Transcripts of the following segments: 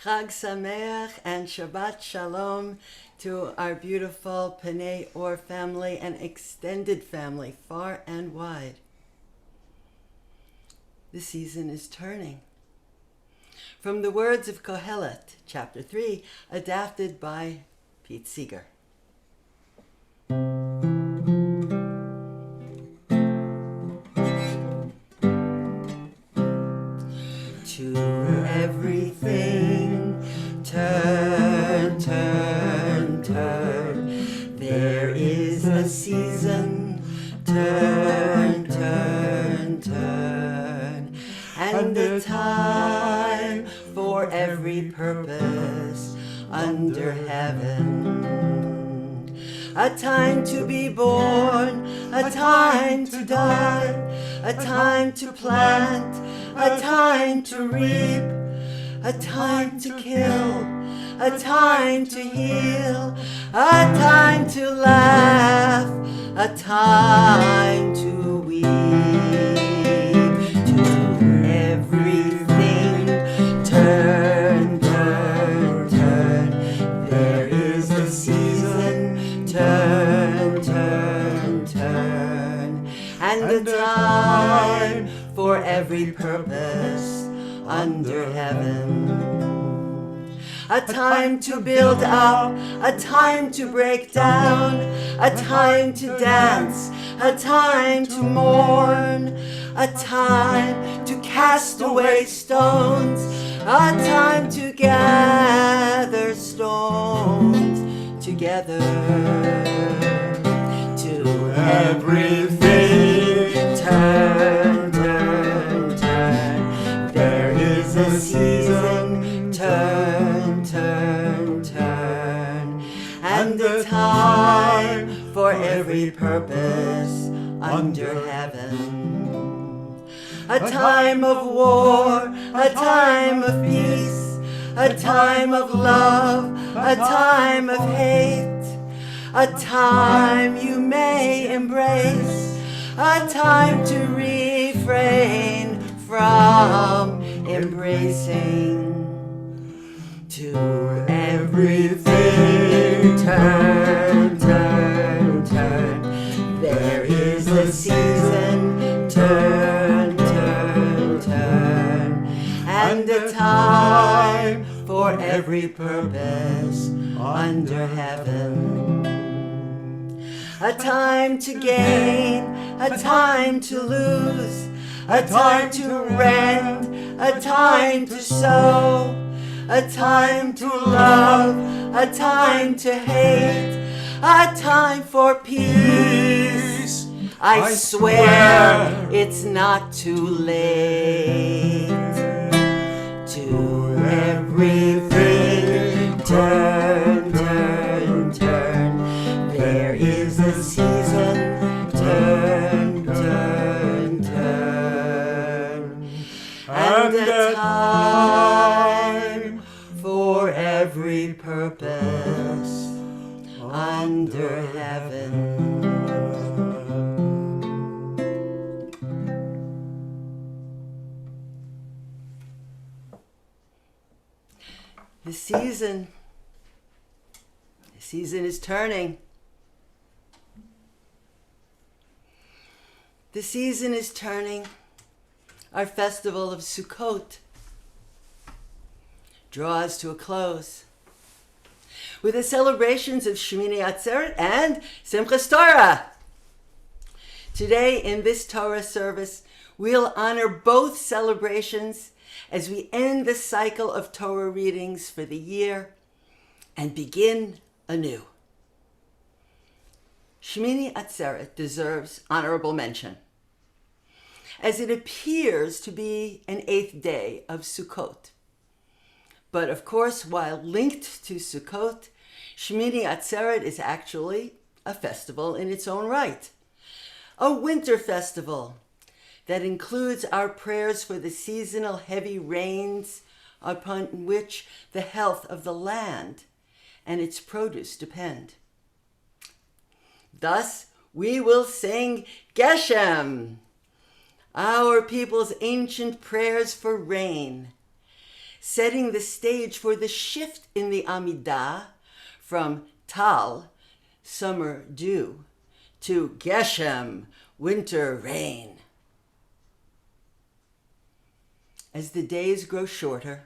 Chag Sameach and Shabbat Shalom to our beautiful Panei Or family and extended family, far and wide. The season is turning. From the words of Kohelet, chapter 3, adapted by Pete Seeger. To everything, turn, turn, turn. There is a season, turn, turn, turn. And a time for every purpose under heaven. A time to be born, a time to die, a time to plant, a time to reap, a time to kill, a time to heal, a time to laugh, a time to weep. To everything, turn, turn, turn. There is a season, turn, turn, turn. And a time for every purpose under heaven. A time to build up, a time to break down, a time to dance, a time to mourn, a time to cast away stones, a time to gather stones together. To everything, turn, turn, turn. There is a season, turn, turn, turn. And a time for every purpose under heaven. A time of war, a time of peace, a time of love, a time of hate, a time you may embrace, a time to refrain from embracing. To everything, turn, turn, turn. There is a season, turn, turn, turn. And a time for every purpose under heaven. A time to gain, a time to lose, a time to rend, a time to sow, a time to love, a time to hate, a time for peace. I swear it's not too late. To everything, turn, turn, turn. There is a season, turn, turn, turn. And a time for every purpose under heaven. The season is turning. The season is turning. Our festival of Sukkot draws to a close with the celebrations of Shemini Atzeret and Simchat Torah. Today in this Torah service, we'll honor both celebrations as we end the cycle of Torah readings for the year and begin anew. Shemini Atzeret deserves honorable mention, as it appears to be an 8th day of Sukkot. But of course, while linked to Sukkot, Shemini Atzeret is actually a festival in its own right, a winter festival that includes our prayers for the seasonal heavy rains upon which the health of the land and its produce depend. Thus, we will sing Geshem, our people's ancient prayers for rain. setting the stage for the shift in the Amidah from Tal, summer dew, to Geshem, winter rain. As the days grow shorter,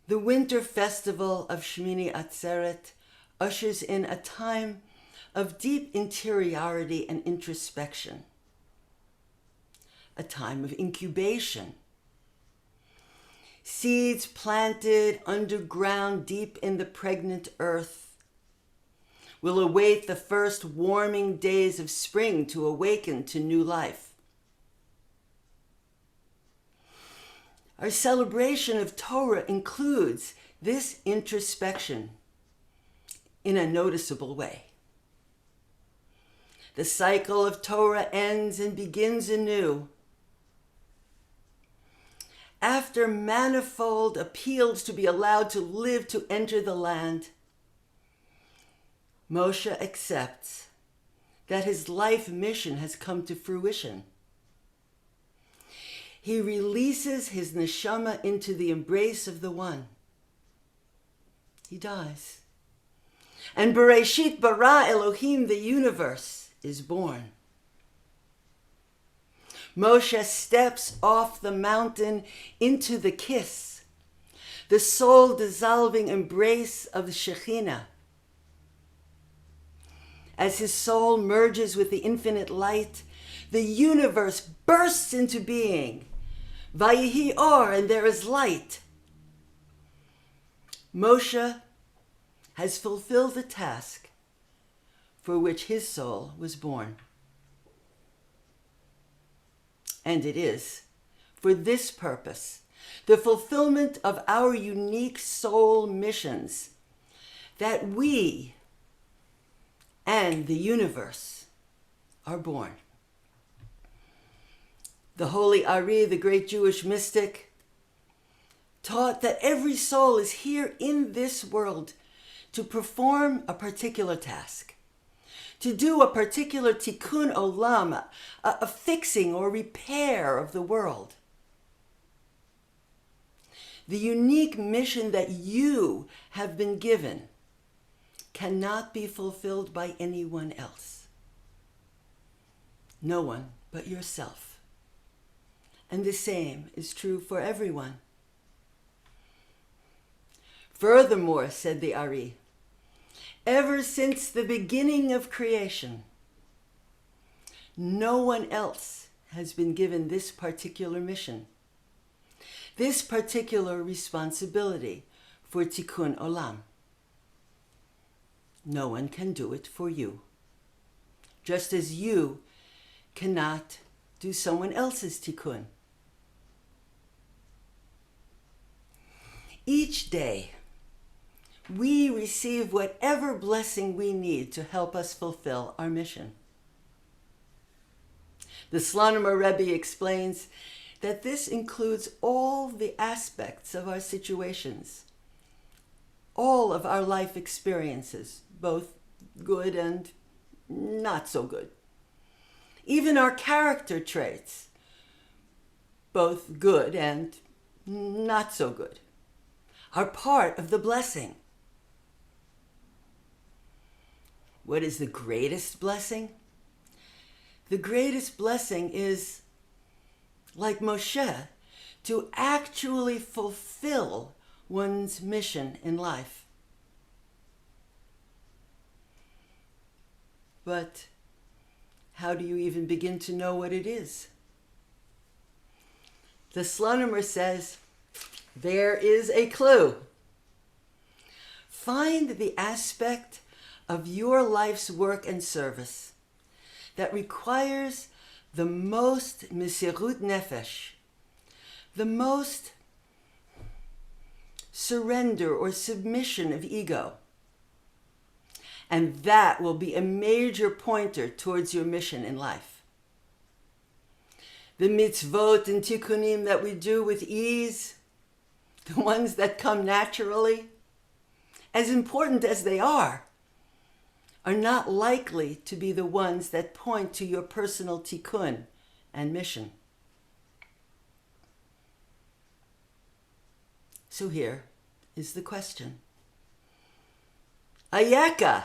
the winter festival of Shemini Atzeret ushers in a time of deep interiority and introspection, a time of incubation. Seeds planted underground deep in the pregnant earth will await the first warming days of spring to awaken to new life. Our celebration of Torah includes this introspection in a noticeable way. The cycle of Torah ends and begins anew. After manifold appeals to be allowed to live to enter the land, Moshe accepts that his life mission has come to fruition. He releases his neshama into the embrace of the One. He dies. And Bereshit bara Elohim, the universe, is born. Moshe steps off the mountain into the kiss, the soul-dissolving embrace of the Shekhinah. As his soul merges with the infinite light, the universe bursts into being. Vayihi or, and there is light. Moshe has fulfilled the task for which his soul was born. And it is for this purpose, the fulfillment of our unique soul missions, that we and the universe are born. The holy Ari, the great Jewish mystic, taught that every soul is here in this world to perform a particular task, to do a particular tikkun olam, a fixing or repair of the world. The unique mission that you have been given cannot be fulfilled by anyone else. No one but yourself. And the same is true for everyone. Furthermore, said the Ari, ever since the beginning of creation, no one else has been given this particular mission, this particular responsibility for tikkun olam. No one can do it for you, just as you cannot do someone else's tikkun. Each day, we receive whatever blessing we need to help us fulfill our mission. The Slonimer Rebbe explains that this includes all the aspects of our situations, all of our life experiences, both good and not so good. Even our character traits, both good and not so good, are part of the blessing. What is the greatest blessing? The greatest blessing is, like Moshe, to actually fulfill one's mission in life. But how do you even begin to know what it is? The Slonimer says, there is a clue. Find the aspect of your life's work and service that requires the most mesirut nefesh, the most surrender or submission of ego. And that will be a major pointer towards your mission in life. The mitzvot and tikkunim that we do with ease, the ones that come naturally, as important as they are not likely to be the ones that point to your personal tikkun and mission. So here is the question. Ayeka,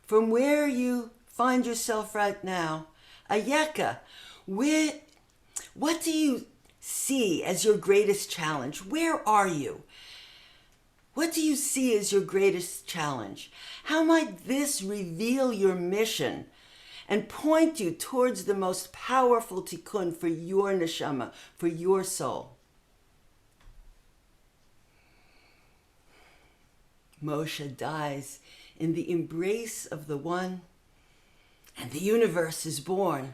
from where you find yourself right now, Ayeka, what do you see as your greatest challenge? Where are you? What do you see as your greatest challenge? How might this reveal your mission and point you towards the most powerful tikkun for your neshama, for your soul? Moshe dies in the embrace of the One, and the universe is born.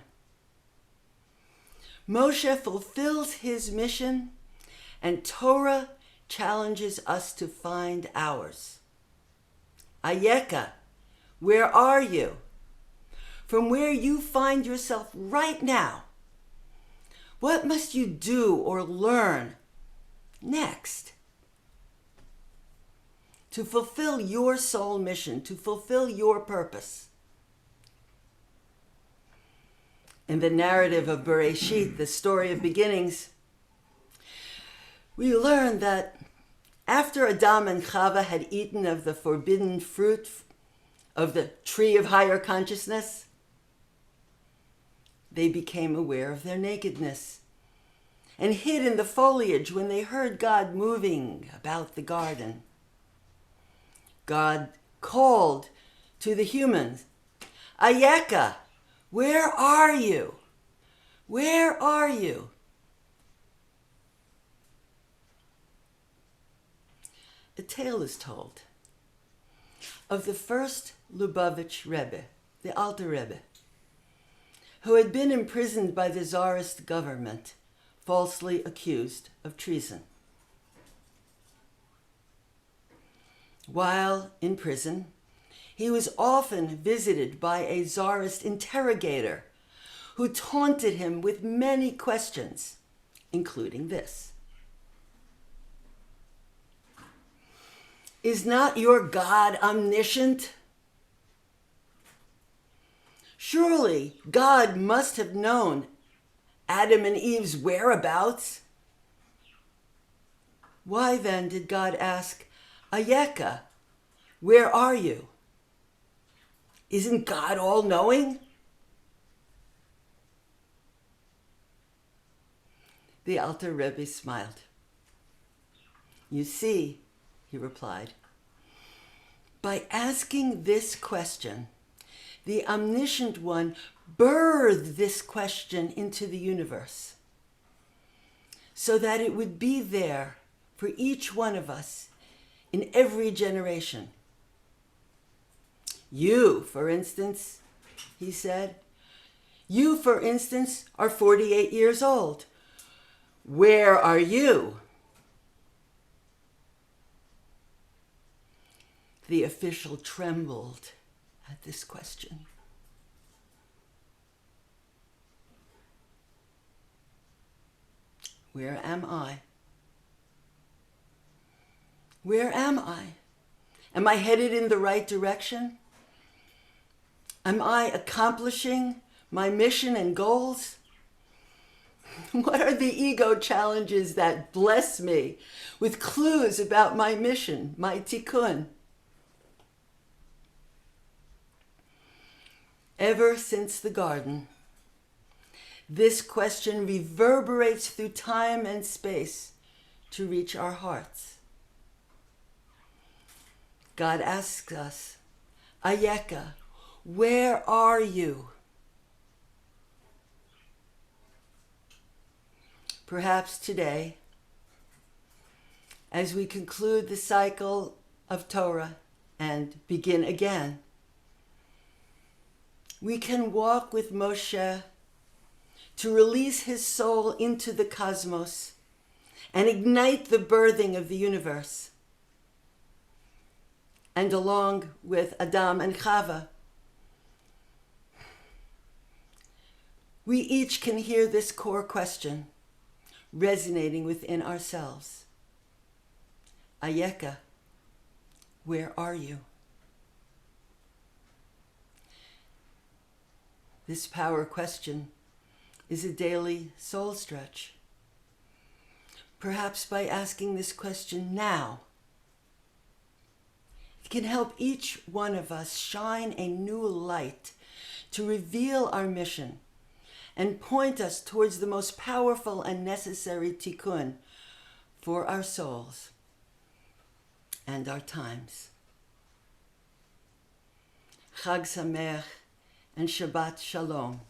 Moshe fulfills his mission, and Torah challenges us to find ours. Ayeka, where are you? From where you find yourself right now, what must you do or learn next to fulfill your soul mission, to fulfill your purpose? In the narrative of Bereshit, the story of beginnings, we learn that after Adam and Chava had eaten of the forbidden fruit of the tree of higher consciousness, they became aware of their nakedness and hid in the foliage when they heard God moving about the garden. God called to the humans, Ayeka, where are you? Where are you? A tale is told of the first Lubavitch Rebbe, the Alter Rebbe, who had been imprisoned by the Tsarist government, falsely accused of treason. While in prison, he was often visited by a Tsarist interrogator who taunted him with many questions, including this. Is not your God omniscient? Surely God must have known Adam and Eve's whereabouts. Why then did God ask, Ayeka, where are you? Isn't God all-knowing? The Alter Rebbe smiled. You see, he replied, by asking this question, the Omniscient One birthed this question into the universe so that it would be there for each one of us in every generation. You, for instance, he said, you, for instance, are 48 years old. Where are you? The official trembled at this question. Where am I? Where am I? Am I headed in the right direction? Am I accomplishing my mission and goals? What are the ego challenges that bless me with clues about my mission, my tikkun? Ever since the garden, this question reverberates through time and space to reach our hearts. God asks us, Ayeka, where are you? Perhaps today, as we conclude the cycle of Torah and begin again, we can walk with Moshe to release his soul into the cosmos and ignite the birthing of the universe. And along with Adam and Chava, we each can hear this core question resonating within ourselves. Ayeka, where are you? This power question is a daily soul stretch. perhaps by asking this question now. It can help each one of us shine a new light to reveal our mission and point us towards the most powerful and necessary tikkun for our souls and our times. Chag Sameach and Shabbat Shalom.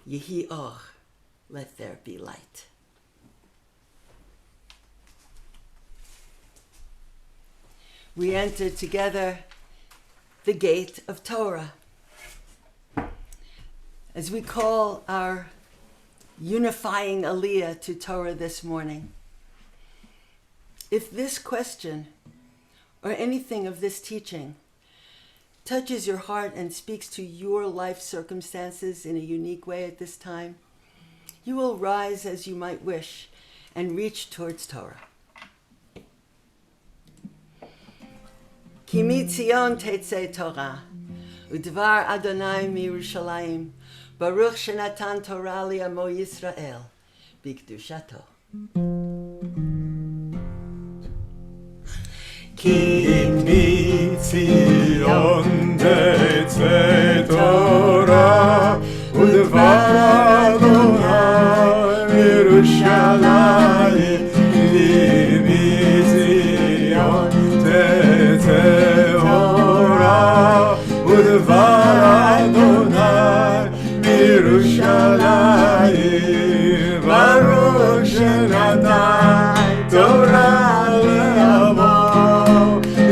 Yehi Or, let there be light. We enter together the gate of Torah. As we call our unifying aliyah to Torah this morning, if this question or anything of this teaching touches your heart and speaks to your life circumstances in a unique way at this time, you will rise as you might wish and reach towards Torah. Ki mitzion tetzei Torah, udvar Adonai miYerushalayim, Baruch shenatan Torah li'amo Yisrael, b'kedushato. Ki mitzion tetzei Torah, udvar Adonai miYerushalayim, ki mitzion tetzei Torah, udvar Adonai miYerushalayim, Baruch shenatan Torah le'amo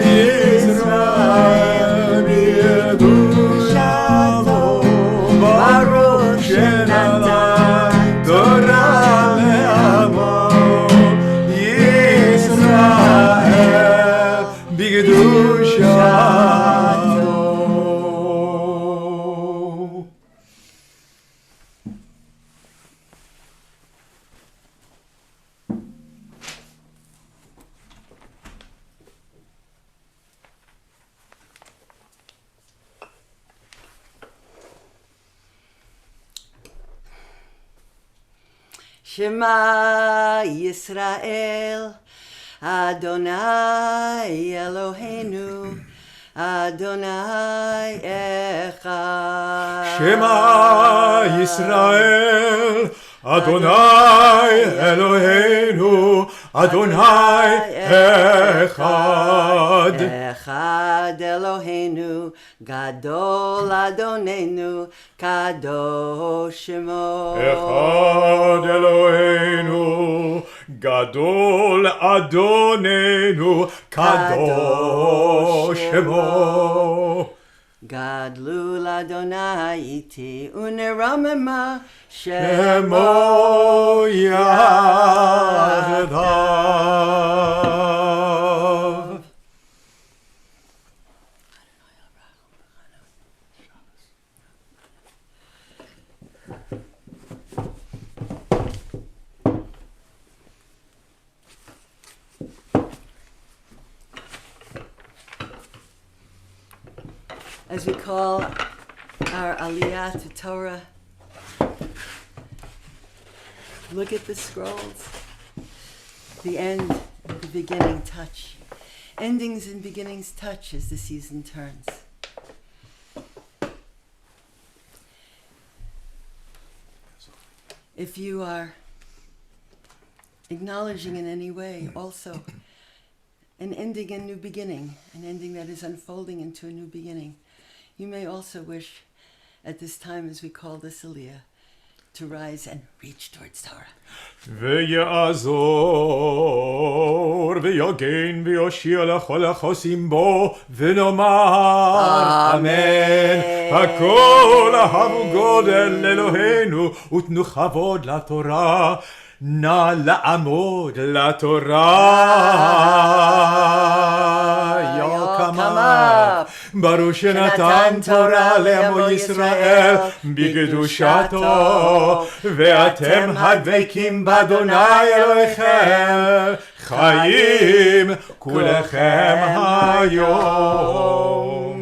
Yisrael b'kedushato, Baruch shenatan Torah le'amo Yisrael b'kedushato. Shema Yisrael, Adonai Eloheinu, Adonai Echad. Shema Yisrael, Adonai Eloheinu, Adonai Echad. Echad Eloheinu, Gadol Adonenu, Kadosh Shemo. Echad Eloheinu, Gadol Adonenu, Kadosh Shemo. Gadlu Adonai iti uneramema Shemo Yahdav. As we call our aliyah to Torah, look at the scrolls. The end, the beginning touch. Endings and beginnings touch as the season turns. If you are acknowledging in any way also an ending and new beginning, an ending that is unfolding into a new beginning, you may also wish at this time as we call this aliyah to rise and reach towards Torah. ויעזור ויגן ויושיע לכל החוסים בו ונאמר אמן. הכל אהבו גודל אלוהינו ותנו כבוד לתורה. נא לעמוד לתורה. יוקמה ברוך שנתן תורה לעמו ישראל בקדושתו, ואתם הדבקים באדוני אלוהיכם חיים כולכם היום.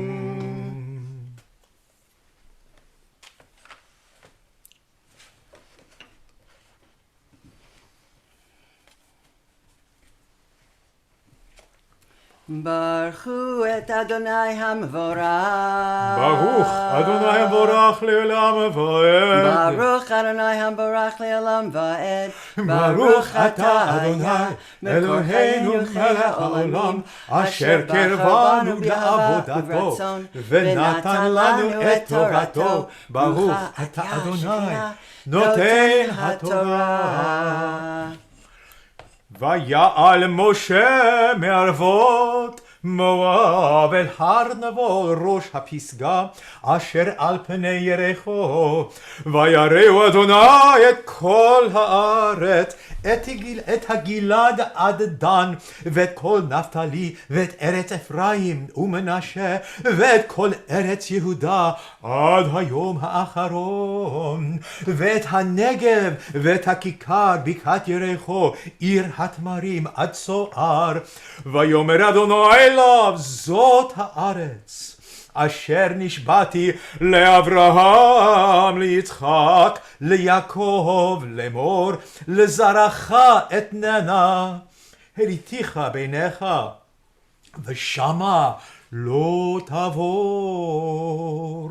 Baruch et Adonai HaMevorach. Baruch Adonai Borach Le'olam Va'ed. Baruch Adonai HaMevorach Le'olam Va'ed. Baruch Ata Adonai Eloheinu Melech HaOlam Asher Kirvanu La'avodato V'natan Lanu et Torato. Baruch Ata Adonai Noten HaTorah. ויעל משה מערבות מואב אל הר נבו ראש הפסגה אשר על פני יריחו ויראו אדוני את כל הארץ את הגלעד עד דן ואת כל נפתלי ואת ארץ אפרים ומנשה ואת כל ארץ יהודה עד היום האחרון ואת הנגב ואת הכיכר בקעת יריחו עיר התמרים עד צוער ויאמר אדוני אליו זאת הארץ אשר נשבעתי לאברהם, ליצחק, ליעקב, לאמור, לזרעך אתננה, הריתיך ביניך, ושמה לא תעבור.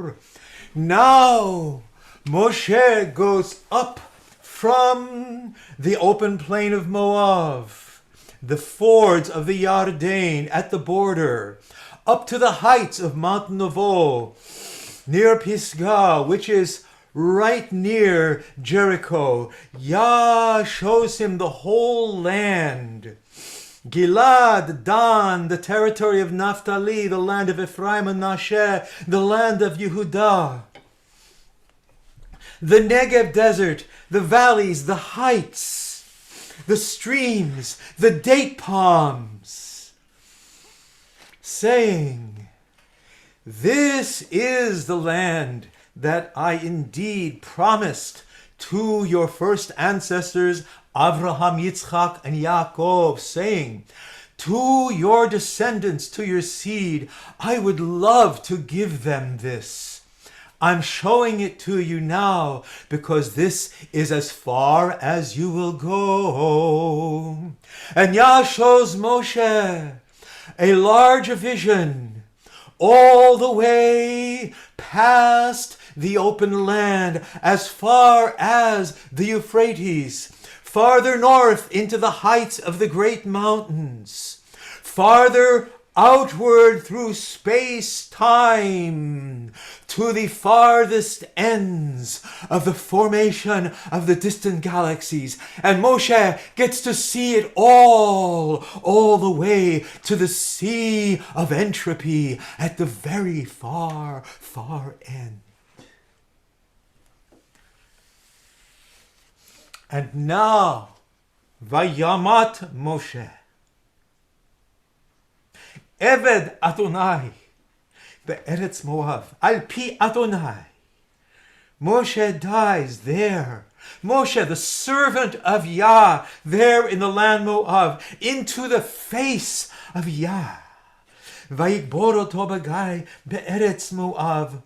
Now Moshe goes up from the open plain of Moab, the fords of the Yarden at the border, up to the heights of Mount Nebo, near Pisgah, which is right near Jericho. Yah shows him the whole land. Gilad, Dan, the territory of Naphtali, the land of Ephraim and Manasseh, the land of Yehudah. The Negev desert, the valleys, the heights, the streams, the date palms. Saying, this is the land that I indeed promised to your first ancestors, Avraham, Yitzchak, and Yaakov, saying, to your descendants, to your seed, I would love to give them this. I'm showing it to you now because this is as far as you will go. And Yah shows Moshe a large vision all the way past the open land as far as the Euphrates, farther north into the heights of the great mountains, farther outward through space-time to the farthest ends of the formation of the distant galaxies. And Moshe gets to see it all the way to the sea of entropy at the very far, far end. And now, Vayamat Moshe, Eved Adonai, Be'eretz Moav, Al Pi Adonai. Moshe dies there. Moshe, the servant of Yah, there in the land Moab, into the face of Yah. Vayikbor oto b'gai be'eretz Moab.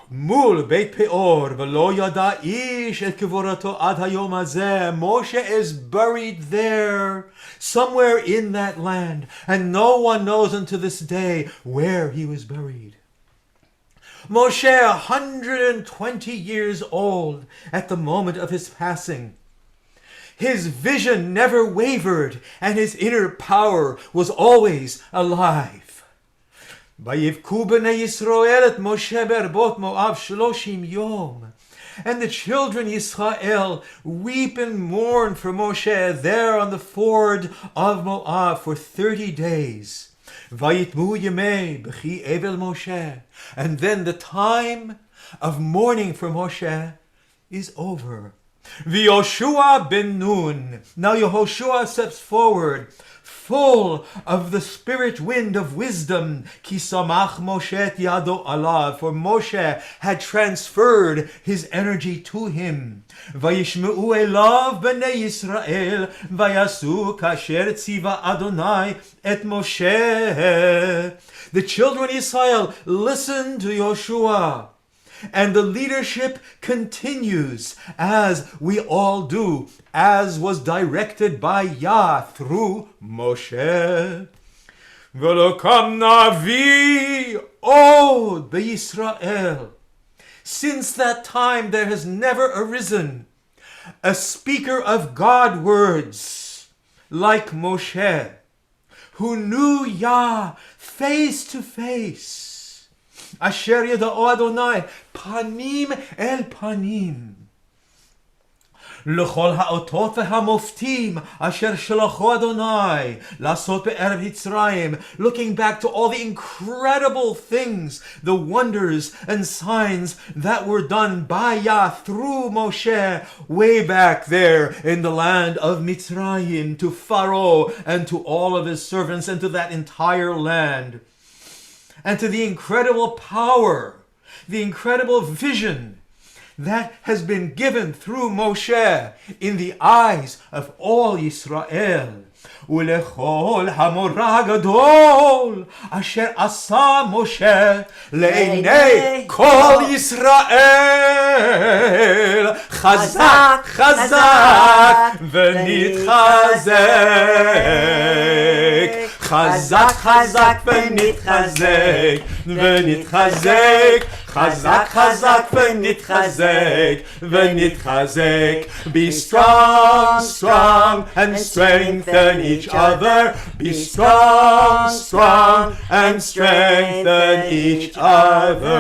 Mul Beit Peor v'lo yada ish et kevorato ad hayom hazeh. Moshe is buried there, somewhere in that land, and no one knows unto this day where he was buried. Moshe, 120 years old at the moment of his passing. His vision never wavered, and his inner power was always alive. ויבכו בני ישראל את משה ברבות מואב 30 יום. And the children Yisrael weep and mourn for Moshe there on the ford of Moab for 30 days. Vayitmu yemei b'chi evel Moshe. And then the time of mourning for Moshe is over. V'Yoshua ben Nun. Now Yehoshua steps forward, full of the spirit wind of wisdom. Ki samach Moshe et yado alav. For Moshe had transferred his energy to him. Vayishmeu elav b'nei Yisrael. Vayasu kasher tziva Adonai et Moshe. The children of Israel listened to Yoshua. And the leadership continues, as we all do, as was directed by Yah through Moshe. V'lo kam navi od b'Yisrael. Since that time there has never arisen a speaker of God words like Moshe, who knew Yah face to face. Asher yada'o Adonai panim el panim. לכל האותות והמופתים אשר שלחו אדוני לעשות בערב מצרים, looking back to all the incredible things, the wonders and signs that were done by Yah through Moshe way back there in the land of Mitzrayim, to Pharaoh and to all of his servants and to that entire land, and to the incredible power, the incredible vision that has been given through Moshe in the eyes of all Yisrael. ולכל המורא הגדול אשר עשה משה לעיני כל ישראל, חזק חזק ונתחזק, חזק חזק ונתחזק ונתחזק, חזק חזק ונתחזק ונתחזק. Be strong, strong, and strengthen each other. Be strong, strong, and strengthen each other.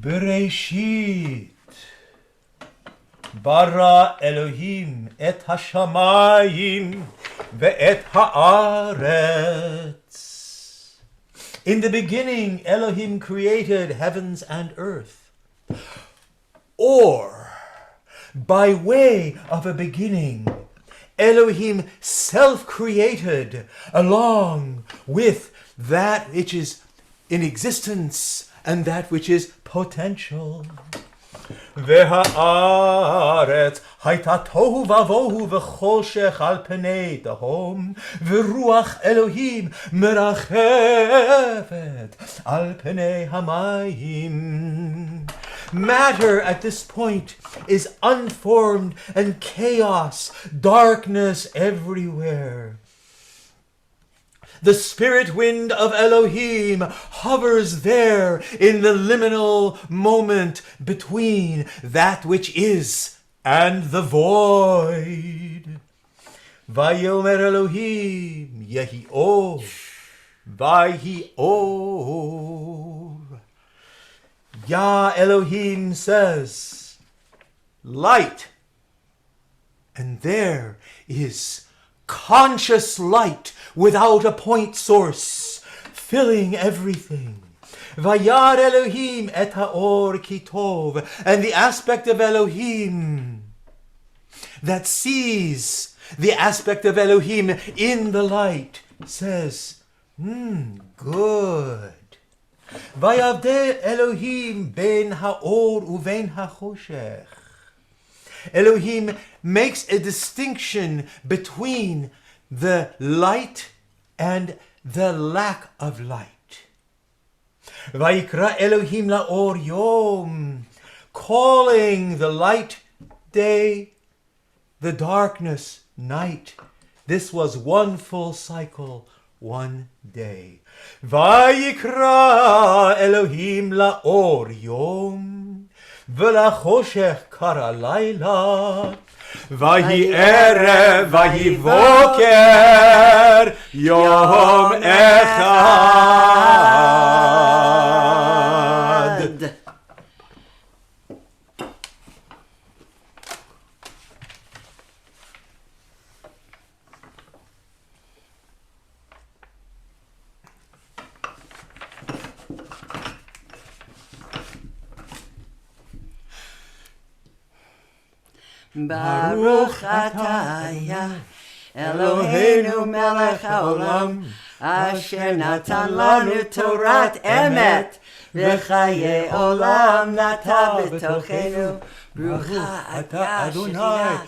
Bereshit bara Elohim et hashamayim ve'et haaretz. In the beginning, Elohim created heavens and earth. Or, by way of a beginning, Elohim self-created along with that which is in existence and that which is potential. והארץ הייתה תוהו ובוהו וחושך על פני תהום, ורוח אלוהים מרחפת על פני המים. Matter at this point is unformed and chaos, darkness everywhere. The spirit wind of Elohim hovers there in the liminal moment between that which is and the void. Vayomer Elohim yehi or, vayi or. Yah Elohim says, light. And there is conscious light without a point source, filling everything. Vayar Elohim et haor ki tov. And the aspect of Elohim that sees the aspect of Elohim in the light says, good. Vayavde Elohim ben haor uven hachoshech. Elohim makes a distinction between the light and the lack of light. Vayikra Elohim laor yom, calling the light day, the darkness night. This was one full cycle, one day. Vayikra Elohim laor yom, v'lachoshech kara layla. Vahi erev, vahi voker, yom echad. Baruch atah Eloheinu melech haolam, asher natan lanu Torat emet, v'chaye olam nata b'tochenu. Baruch atah Adonai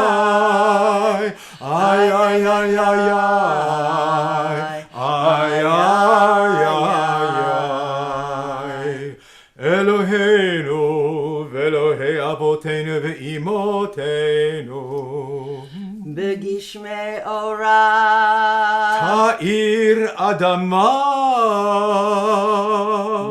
Eloheinu ve'Elohei Avotenu ve'imotenu Begishmei ora Ta'ir Adama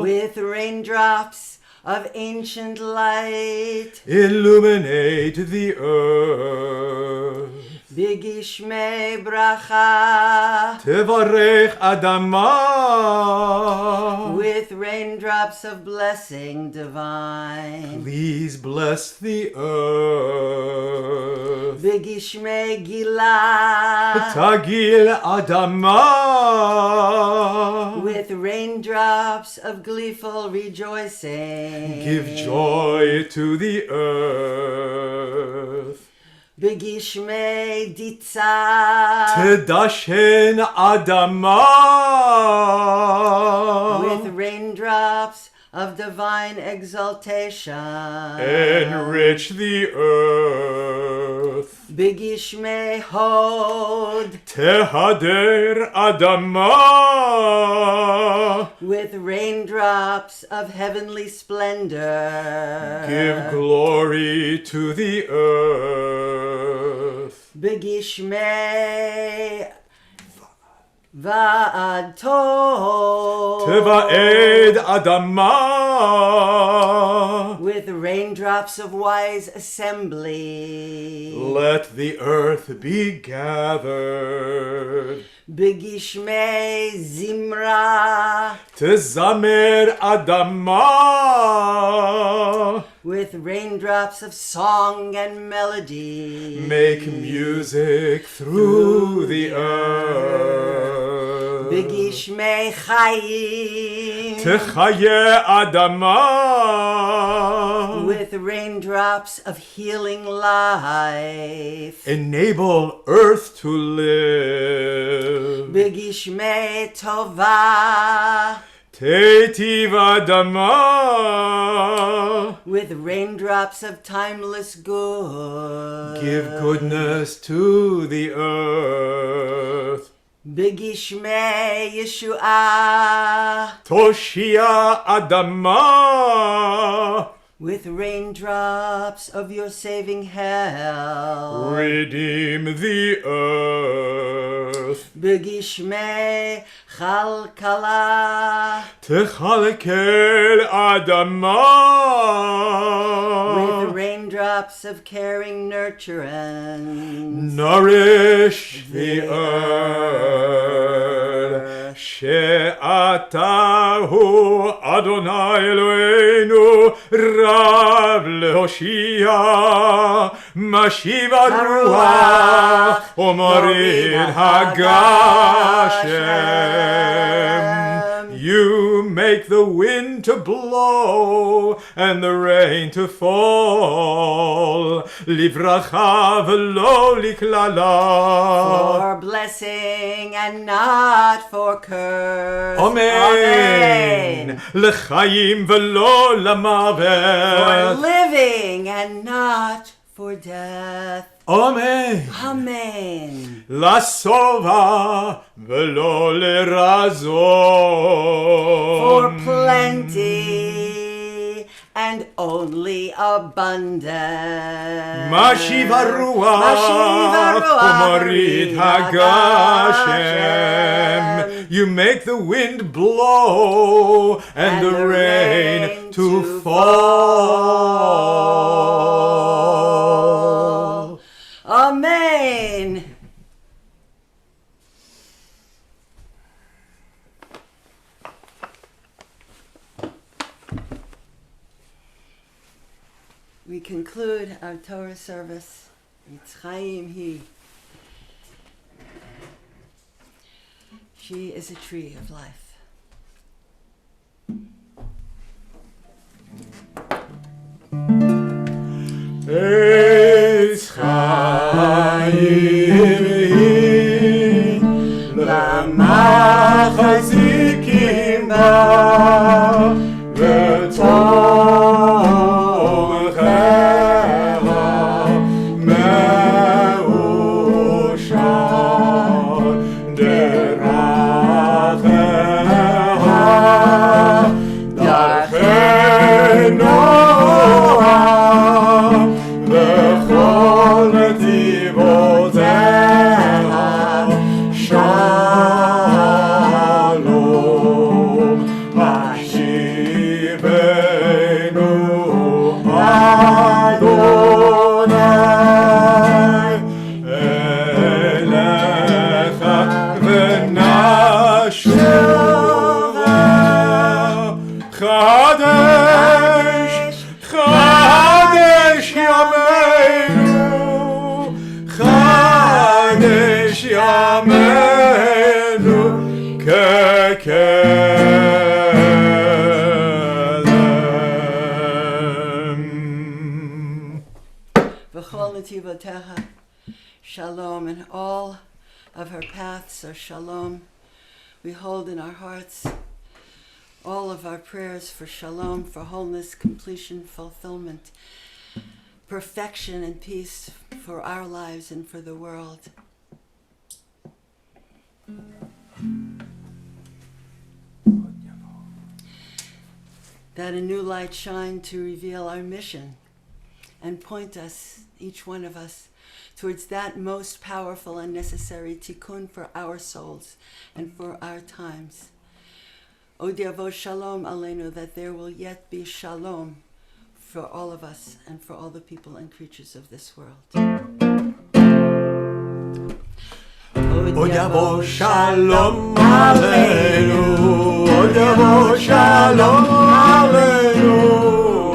with raindrops of ancient light. Illuminate the earth Begishmei bracha Tevarech Adama with raindrops of blessing divine. Please bless the earth. Begishmei gila Tagil Adama with raindrops of gleeful rejoicing. Give joy to the earth. Begishmei ditza Tedashen Adama with raindrops of divine exaltation. Enrich the earth. Begishmei hod Tehader Adama with raindrops of heavenly splendor. Give glory to the earth. Begishmei va'ad tov Teva'ed Adama with raindrops of wise assembly. Let the earth be gathered. Begishmei zimra Tezamer Adama with raindrops of song and melody. Make music through the earth. Begishmei chayim Techaye Adama with raindrops of healing life. Enable earth to live. Begishmei tova Tetiv Adama with raindrops of timeless good. Give goodness to the earth. Begishmei Yeshua Toshia Adama with raindrops of your saving help. Redeem the earth. Begishmei Chalkala Techalkel Adama with raindrops of caring nurturance. Nourish the earth. She'atahu Adonai Eloheinu Rav Lehoshia Mashiva Ruach Omarid Hagashem. You make the wind to blow and the rain to fall. Livracha v'lo liklala. For blessing and not for curse. Amen. L'chaim v'lo For lamavet. living and not for death. Amen. Amen. L'sova v'lo l'razon. For plenty and only abundance. Mashiva Ruach Umarid Hagashem. You make the wind blow and the rain to fall. Amen. We conclude our Torah service. It's Chaim Hi. She is a tree of life. Eitz Chaim Hi L'machazikim ba v'tomchecha me'ushar derachem Kelem. V'chol netivotecha, shalom, and all of her paths are shalom. We hold in our hearts all of our prayers for shalom, for wholeness, completion, fulfillment, perfection, and peace for our lives and for the world. That a new light shine to reveal our mission and point us, each one of us, towards that most powerful and necessary tikkun for our souls and for our times. Od yavo shalom aleinu, that there will yet be shalom for all of us and for all the people and creatures of this world. Od yavo shalom aleinu, od yavo shalom aleinu,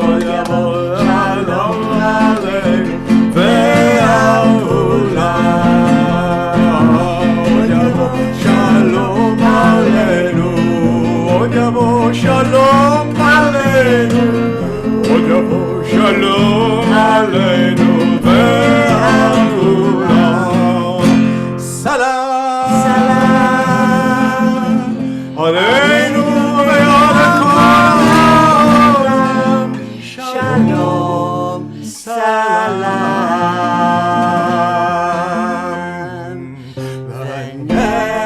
od yavo shalom aleinu, ve'aolam. Od yavo shalom aleinu, od yavo shalom aleinu, od yavo shalom aleinu, ve'aolam. Salam, salam, aleinu ve'al kol ha'olam. Shalom, salam, v'nema,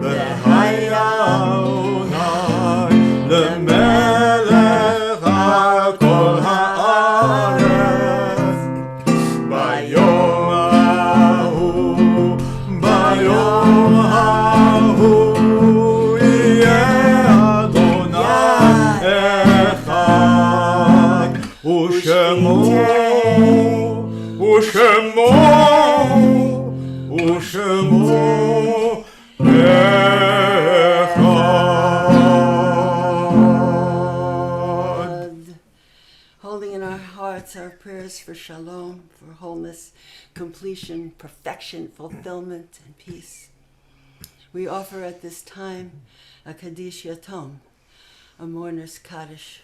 v'haya Adonai, lemelech ha'kol ha'aretz. Bayom hahu yeh Adonai echad, u'shemo echad. holding in our hearts our prayers for shalom, for wholeness, completion, perfection, fulfillment, and peace. We offer at this time a Kaddish Yatom, a mourner's Kaddish,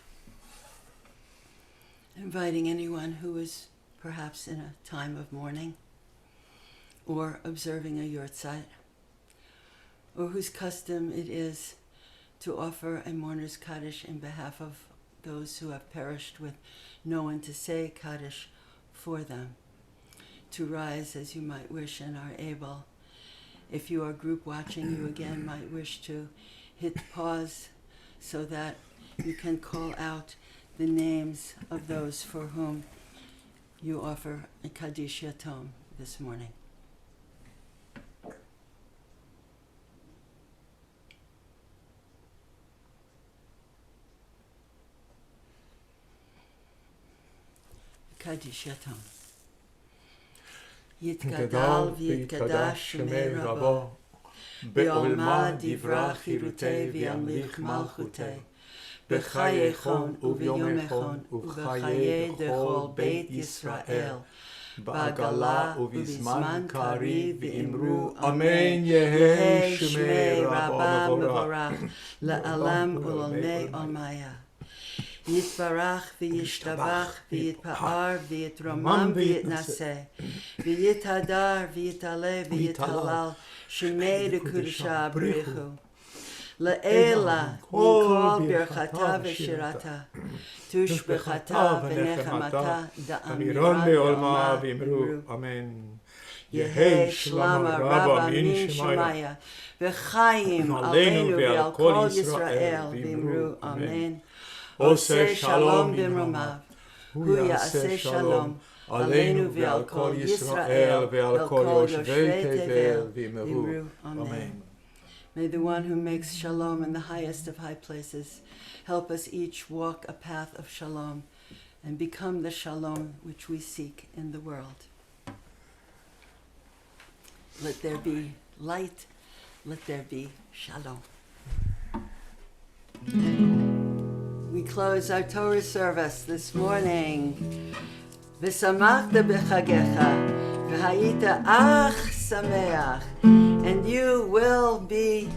inviting anyone who is perhaps in a time of mourning or observing a yortzeit, or whose custom it is to offer a mourner's Kaddish in behalf of those who have perished with no one to say Kaddish for them, to rise as you might wish and are able. If you are group watching, you again might wish to hit pause so that you can call out the names of those for whom you offer a Kaddish Yatom this morning. Kaddish Yatom. Yitgadal v'yitgadash shemei Rabbo, be'olma divra chirutei v'yamlich malchutei, b'chaye chon u'v'yom echon u'b'chaye dechol Beit Yisrael, ba'gala u'v'zman kari v'imru Amen Yehi Shemei Rabba Mevorach la'alam u'l'olmei olmaya. Yitbarach v'yishtabach v'yitpa'ar v'yitromam v'yitnaseh v'yithadar v'yitaleh v'yitalal shemei dekudusha brichu la'ela mikol birchata v'shirata tushbechata v'nechamata da'amiron be'olma be'olma v'imru Amen. Yehi shlama rabba min shemaya v'chayim aleinu v'al kol Yisrael v'imru Amen. Oseh shalom b'mromav, hu ya'aseh shalom, aleinu v'al kol Yisrael, v'al kol yoshvei tevel, v'imru. Amen. May the one who makes shalom in the highest of high places help us each walk a path of shalom and become the shalom which we seek in the world. Let there be light, let there be shalom. We close our Torah service this morning. V'samachta b'chagecha, v'hayita ach Sameach, and you will be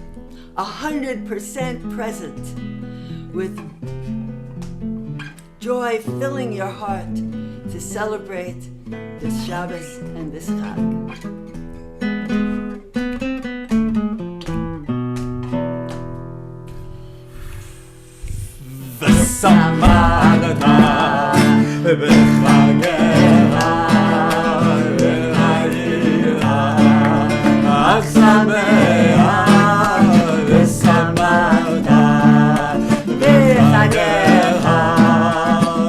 100% present with joy filling your heart to celebrate this Shabbos and this Chag. ושמחת בחגך והיית אך שמח ושמחת בחגך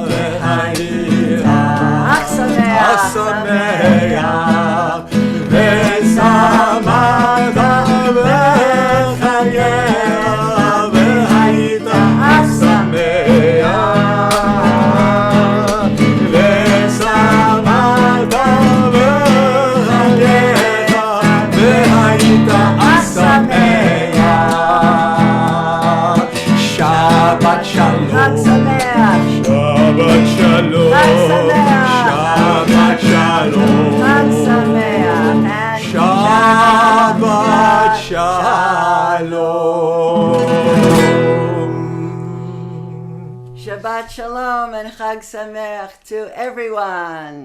והיית אך שמח ושמחת בחגך והיית אך Shabbat Shalom, Chag Sameach, Shabbat Shalom, Chag Sameach, Shabbat Shalom, Chag Sameach, and Shabbat Shalom. Shabbat Shalom and Chag Sameach to everyone.